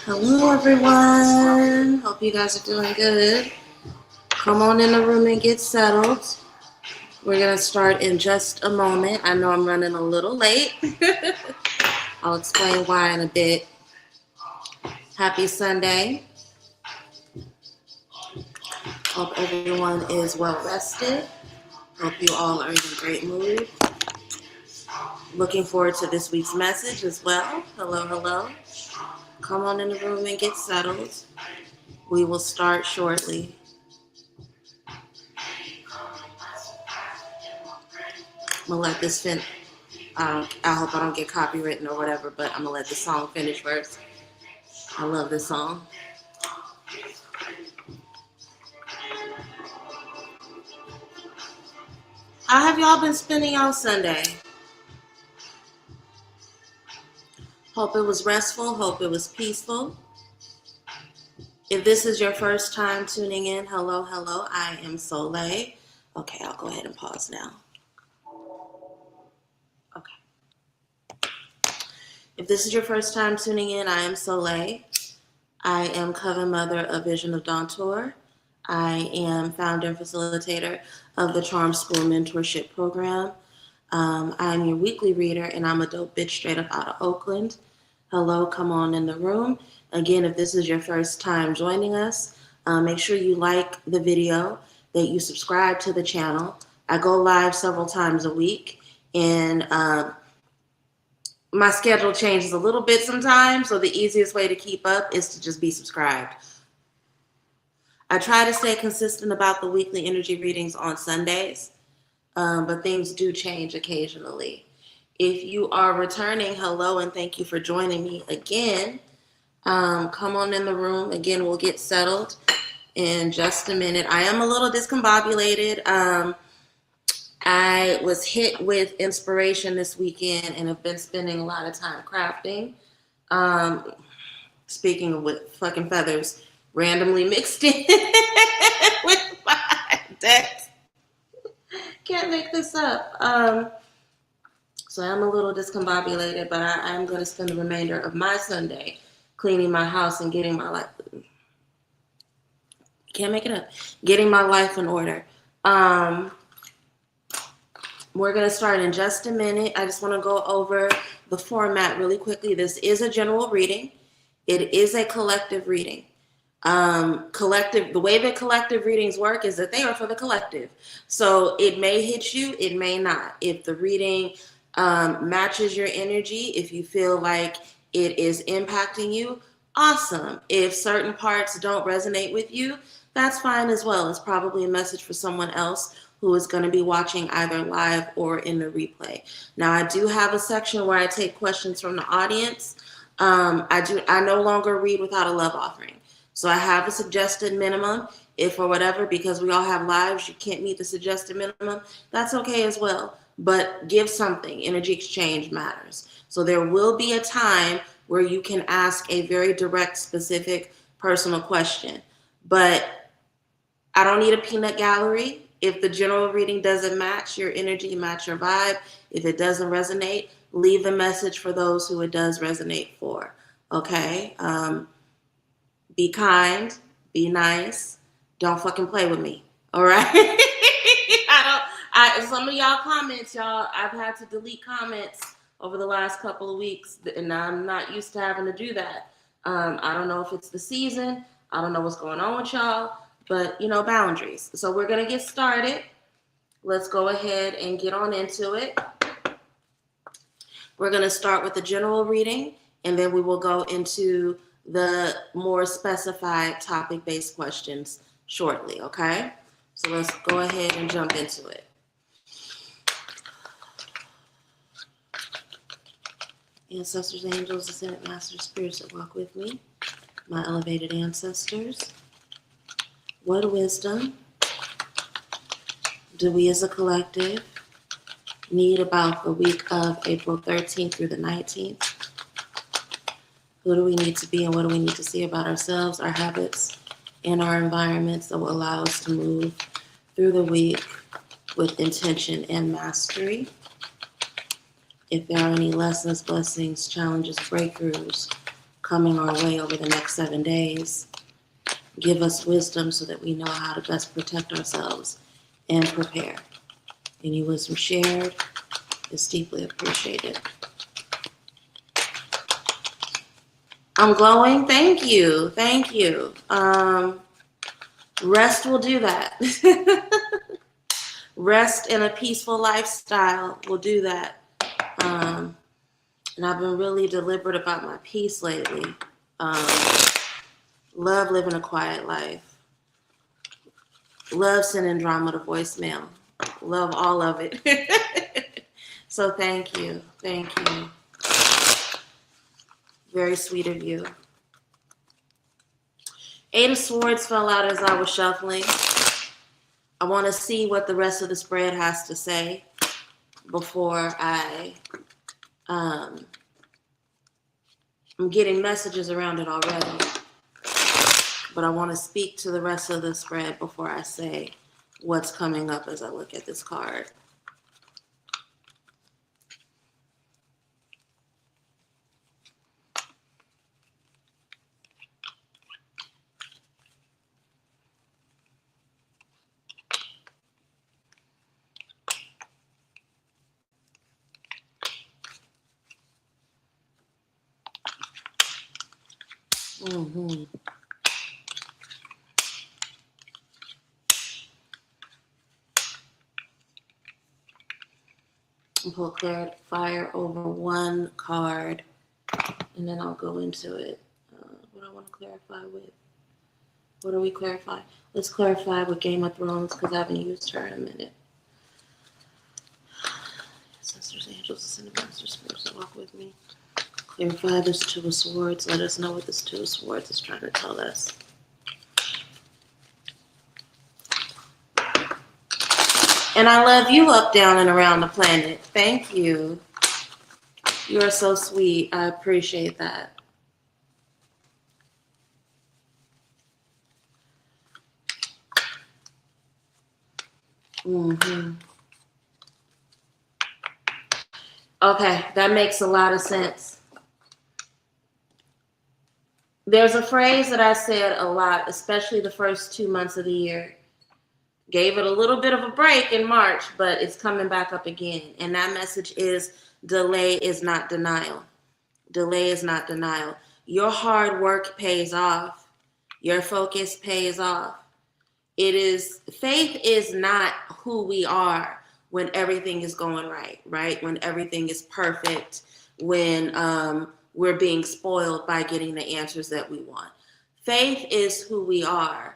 Hello, everyone. Hope you guys are doing good. Come on in the room and get settled. We're going to start in just a moment. I know I'm running a little late. I'll explain why in a bit. Happy Sunday. Hope everyone is well rested. Hope you all are in a great mood. Looking forward to this week's message as well. Hello, hello. Come on in the room and get settled. We will start shortly. I'm gonna let this finish. I hope I don't get copywritten or whatever, but I'm gonna let the song finish first. I love this song. How have y'all been spending y'all Sunday? Hope it was restful. Hope it was peaceful. If this is your first time tuning in, hello, hello. I am Soleil. Okay, I'll go ahead and pause now. Okay. If this is your first time tuning in, I am Soleil. I am Coven Mother of Vision of Dawn Tour. I am founder and facilitator of the Charm School Mentorship Program. I'm your weekly reader, and I'm a dope bitch straight up out of Oakland. Hello, come on in the room. Again, if this is your first time joining us, make sure you like the video, that you subscribe to the channel. I go live several times a week, and my schedule changes a little bit sometimes, so the easiest way to keep up is to just be subscribed. I try to stay consistent about the weekly energy readings on Sundays, but things do change occasionally. If you are returning, hello, and thank you for joining me again. Come on in the room. Again, we'll get settled in just a minute. I am a little discombobulated. I was hit with inspiration this weekend and have been spending a lot of time crafting. Speaking of with fucking feathers, randomly mixed in with my decks. Can't make this up. So I'm a little discombobulated, but I'm going to spend the remainder of my Sunday cleaning my house and getting my life. Can't make it up. Getting my life in order. We're going to start in just a minute. I just want to go over the format really quickly. This is a general reading. It is a collective reading. The way that collective readings work is that they are for the collective. So it may hit you, it may not. If the reading matches your energy, if you feel like it is impacting you, awesome. If certain parts don't resonate with you, that's fine as well. It's probably a message for someone else who is going to be watching either live or in the replay. Now, I do have a section where I take questions from the audience. I no longer read without a love offering. So I have a suggested minimum. If for whatever, because we all have lives, you can't meet the suggested minimum, that's okay as well. But give something. Energy exchange matters. So there will be a time where you can ask a very direct, specific, personal question. But I don't need a peanut gallery. If the general reading doesn't match your energy, match your vibe, if it doesn't resonate, leave the message for those who it does resonate for. Okay? Be kind, be nice, don't fucking play with me. All right? Some of y'all comments, I've had to delete comments over the last couple of weeks, and I'm not used to having to do that. I don't know if it's the season. I don't know what's going on with y'all, but boundaries. So we're gonna get started. Let's go ahead and get on into it. We're gonna start with the general reading, and then we will go into the more specified topic-based questions shortly, okay? So let's go ahead and jump into it. Ancestors, angels, ascended masters, spirits that walk with me, my elevated ancestors, what wisdom do we as a collective need about the week of April 13th through the 19th? Who do we need to be and what do we need to see about ourselves, our habits, and our environments that will allow us to move through the week with intention and mastery? If there are any lessons, blessings, challenges, breakthroughs, coming our way over the next 7 days. Give us wisdom so that we know how to best protect ourselves and prepare. Any wisdom shared is deeply appreciated. I'm glowing. Thank you. Thank you. Rest will do that. Rest in a peaceful lifestyle will do that. And I've been really deliberate about my peace lately. Love living a quiet life. Love sending drama to voicemail. Love all of it. So thank you. Thank you. Very sweet of you. 8 of Swords fell out as I was shuffling. I want to see what the rest of the spread has to say before I'm getting messages around it already. But I want to speak to the rest of the spread before I say what's coming up as I look at this card. Mm-hmm. I'll pull clarifier over one card, and then I'll go into it. What I want to clarify with. What do we clarify? Let's clarify with Game of Thrones because I haven't used her in a minute. Ancestors, angels, ascended masters, spirits that walk with me. Clarify this Two of Swords. Let us know what this Two of Swords is trying to tell us. And I love you up, down, and around the planet. Thank you. You are so sweet. I appreciate that. Mm-hmm. Okay, that makes a lot of sense. There's a phrase that I said a lot, especially the first 2 months of the year. Gave it a little bit of a break in March, but it's coming back up again. And that message is delay is not denial. Delay is not denial. Your hard work pays off. Your focus pays off. Faith is not who we are when everything is going right, right? When everything is perfect, when we're being spoiled by getting the answers that we want. Faith is who we are,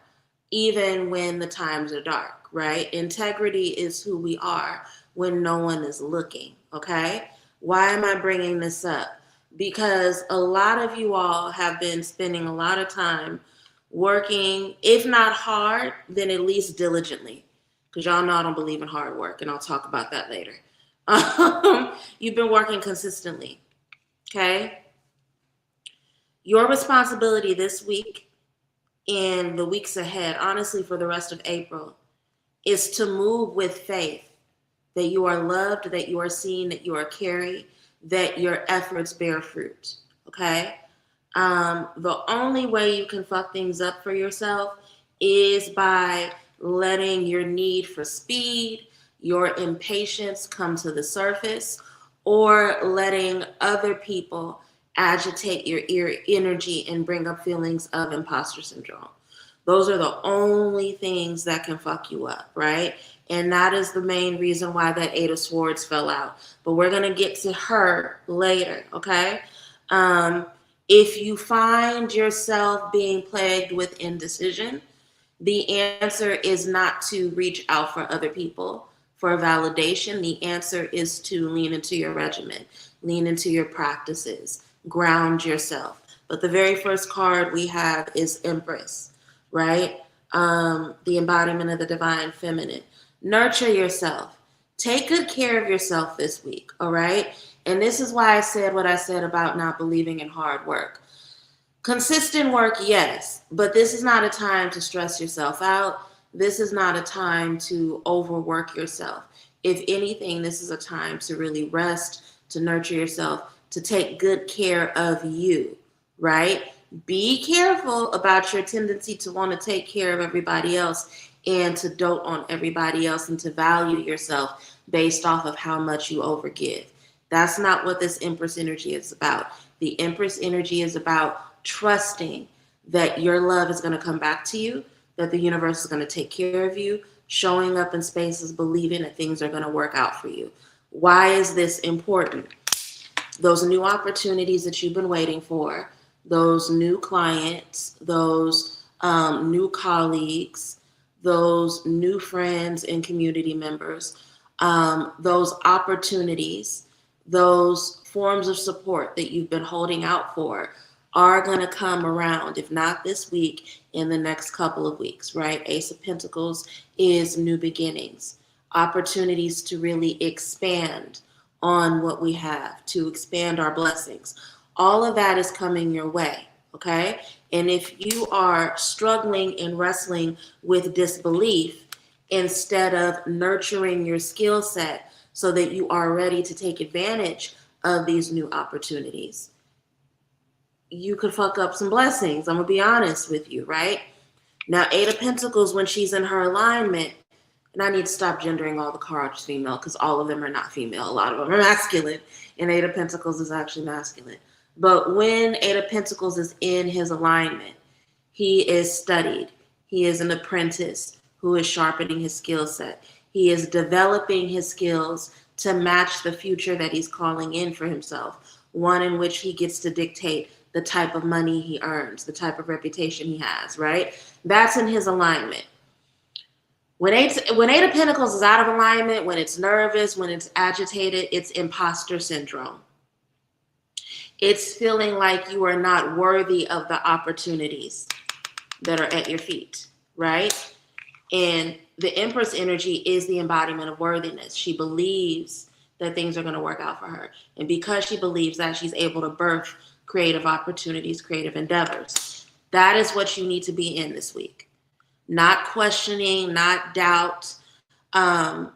even when the times are dark, right? Integrity is who we are when no one is looking, okay? Why am I bringing this up? Because a lot of you all have been spending a lot of time working, if not hard, then at least diligently. Because y'all know I don't believe in hard work, and I'll talk about that later. You've been working consistently, okay? Your responsibility this week and the weeks ahead, honestly, for the rest of April, is to move with faith that you are loved, that you are seen, that you are carried, that your efforts bear fruit, okay? The only way you can fuck things up for yourself is by letting your need for speed, your impatience come to the surface, or letting other people agitate your energy and bring up feelings of imposter syndrome. Those are the only things that can fuck you up, right? And that is the main reason why that 8 of Swords fell out. But we're going to get to her later, okay? If you find yourself being plagued with indecision, the answer is not to reach out for other people for validation. The answer is to lean into your regimen, lean into your practices, ground yourself. But the very first card we have is Empress, right? The embodiment of the divine feminine. Nurture yourself. Take good care of yourself this week, all right? And this is why I said what I said about not believing in hard work. Consistent work, yes, but this is not a time to stress yourself out. This is not a time to overwork yourself. If anything, this is a time to really rest, to nurture yourself, to take good care of you, right? Be careful about your tendency to want to take care of everybody else and to dote on everybody else and to value yourself based off of how much you overgive. That's not what this Empress energy is about. The Empress energy is about trusting that your love is going to come back to you, that the universe is going to take care of you, showing up in spaces, believing that things are going to work out for you. Why is this important? Those new opportunities that you've been waiting for, those new clients, those new colleagues, those new friends and community members, those opportunities, those forms of support that you've been holding out for are going to come around, if not this week, in the next couple of weeks, right? Ace of Pentacles is new beginnings, opportunities to really expand on what we have, to expand our blessings. All of that is coming your way, okay? And if you are struggling and wrestling with disbelief, instead of nurturing your skill set so that you are ready to take advantage of these new opportunities, you could fuck up some blessings. I'm gonna be honest with you, right? Now, Eight of Pentacles, when she's in her alignment, and I need to stop gendering all the cards female because all of them are not female. A lot of them are masculine, and Eight of Pentacles is actually masculine. But when Eight of Pentacles is in his alignment, he is studied. He is an apprentice who is sharpening his skill set. He is developing his skills to match the future that he's calling in for himself, one in which he gets to dictate the type of money he earns, the type of reputation he has, right? That's in his alignment. When Eight of Pentacles is out of alignment, when it's nervous, when it's agitated, it's imposter syndrome. It's feeling like you are not worthy of the opportunities that are at your feet, right? And the Empress energy is the embodiment of worthiness. She believes that things are going to work out for her. And because she believes that, she's able to birth creative opportunities, creative endeavors. That is what you need to be in this week. Not questioning, not doubt. The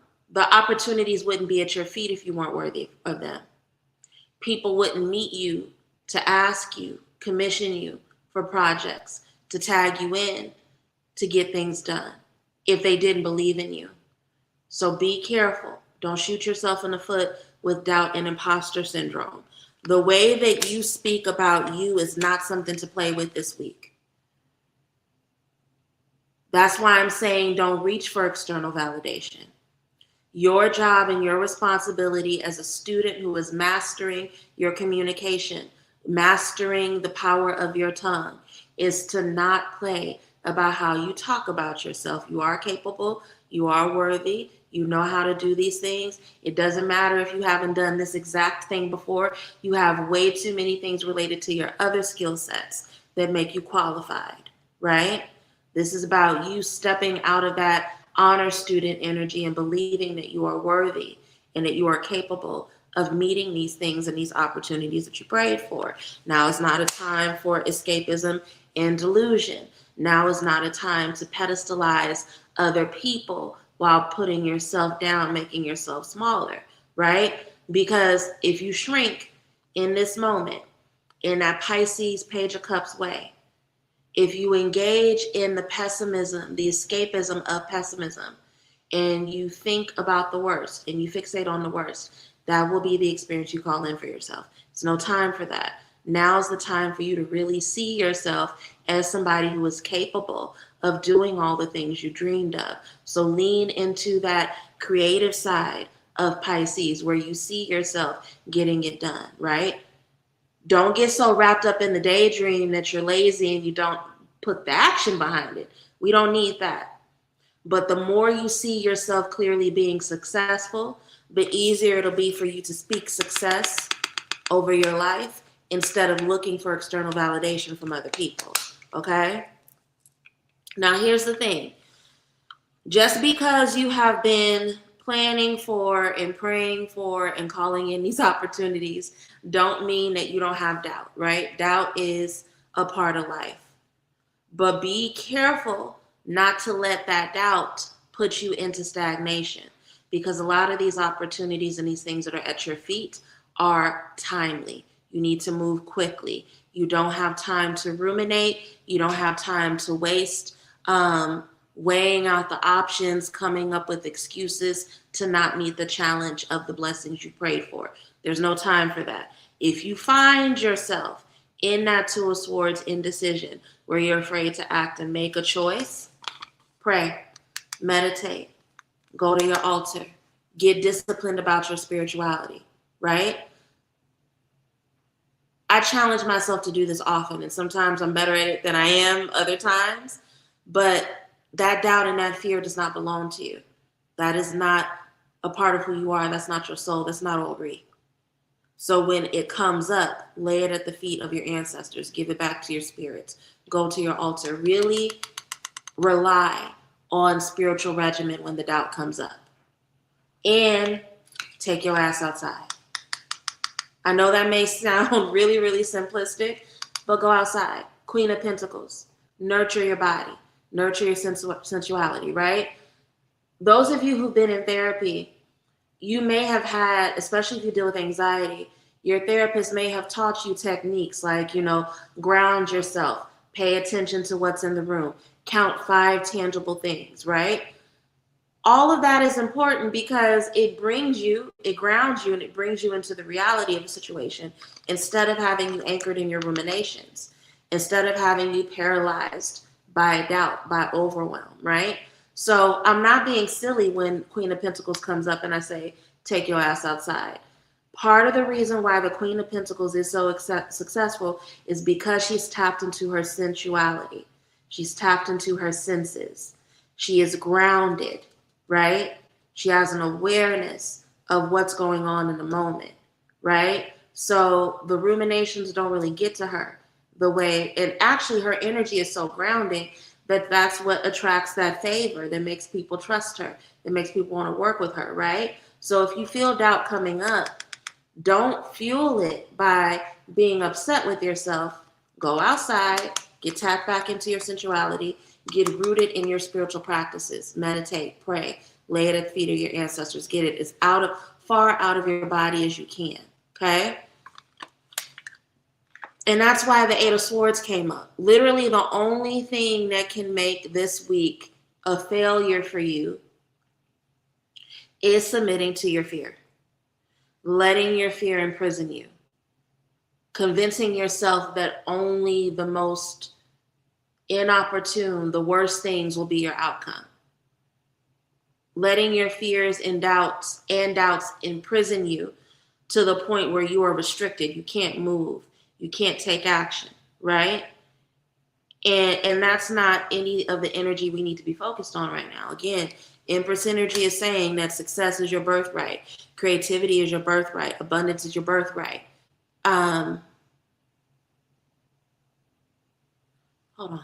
opportunities wouldn't be at your feet if you weren't worthy of them. People wouldn't meet you to ask you, commission you for projects, to tag you in, to get things done if they didn't believe in you. So be careful. Don't shoot yourself in the foot with doubt and imposter syndrome. The way that you speak about you is not something to play with this week. That's why I'm saying don't reach for external validation. Your job and your responsibility as a student who is mastering your communication, mastering the power of your tongue, is to not play about how you talk about yourself. You are capable, you are worthy, you know how to do these things. It doesn't matter if you haven't done this exact thing before. You have way too many things related to your other skill sets that make you qualified, right? This is about you stepping out of that honor student energy and believing that you are worthy and that you are capable of meeting these things and these opportunities that you prayed for. Now is not a time for escapism and delusion. Now is not a time to pedestalize other people while putting yourself down, making yourself smaller, right? Because if you shrink in this moment, in that Pisces Page of Cups way, if you engage in the pessimism, the escapism of pessimism, and you think about the worst and you fixate on the worst, that will be the experience you call in for yourself. It's no time for that. Now's the time for you to really see yourself as somebody who is capable of doing all the things you dreamed of. So lean into that creative side of Pisces where you see yourself getting it done, right? Don't get so wrapped up in the daydream that you're lazy and you don't put the action behind it. We don't need that. But the more you see yourself clearly being successful, the easier it'll be for you to speak success over your life instead of looking for external validation from other people, okay? Now, here's the thing. Just because you have been planning for and praying for and calling in these opportunities don't mean that you don't have doubt, right? Doubt is a part of life. But be careful not to let that doubt put you into stagnation, because a lot of these opportunities and these things that are at your feet are timely. You need to move quickly. You don't have time to ruminate. You don't have time to waste weighing out the options, coming up with excuses to not meet the challenge of the blessings you prayed for. There's no time for that. If you find yourself in that Two of Swords indecision, where you're afraid to act and make a choice, pray, meditate, go to your altar, get disciplined about your spirituality, right? I challenge myself to do this often, and sometimes I'm better at it than I am other times, but that doubt and that fear does not belong to you. That is not a part of who you are. That's not your soul. That's not Ori. So when it comes up, lay it at the feet of your ancestors. Give it back to your spirits. Go to your altar. Really rely on spiritual regimen when the doubt comes up. And take your ass outside. I know that may sound really, really simplistic, but go outside. Queen of Pentacles. Nurture your body. Nurture your sensuality, right? Those of you who've been in therapy, you may have had, especially if you deal with anxiety, your therapist may have taught you techniques like, ground yourself, pay attention to what's in the room, count 5 tangible things, right? All of that is important because it grounds you, and it brings you into the reality of a situation instead of having you anchored in your ruminations, instead of having you paralyzed by doubt, by overwhelm, right? So I'm not being silly when Queen of Pentacles comes up and I say, take your ass outside. Part of the reason why the Queen of Pentacles is so successful is because she's tapped into her sensuality. She's tapped into her senses. She is grounded, right? She has an awareness of what's going on in the moment, right? So the ruminations don't really get to her the way, and actually her energy is so grounding that that's what attracts that favor, that makes people trust her, that makes people want to work with her, right? So if you feel doubt coming up, don't fuel it by being upset with yourself. Go outside, get tapped back into your sensuality, get rooted in your spiritual practices, meditate, pray, lay it at the feet of your ancestors, get it as far out of your body as you can, okay? And that's why the 8 of Swords came up. Literally the only thing that can make this week a failure for you is submitting to your fear. Letting your fear imprison you. Convincing yourself that only the most inopportune, the worst things will be your outcome. Letting your fears and doubts imprison you to the point where you are restricted. You can't move. You can't take action, right? And that's not any of the energy we need to be focused on right now. Again, Empress energy is saying that success is your birthright. Creativity is your birthright. Abundance is your birthright. Hold on.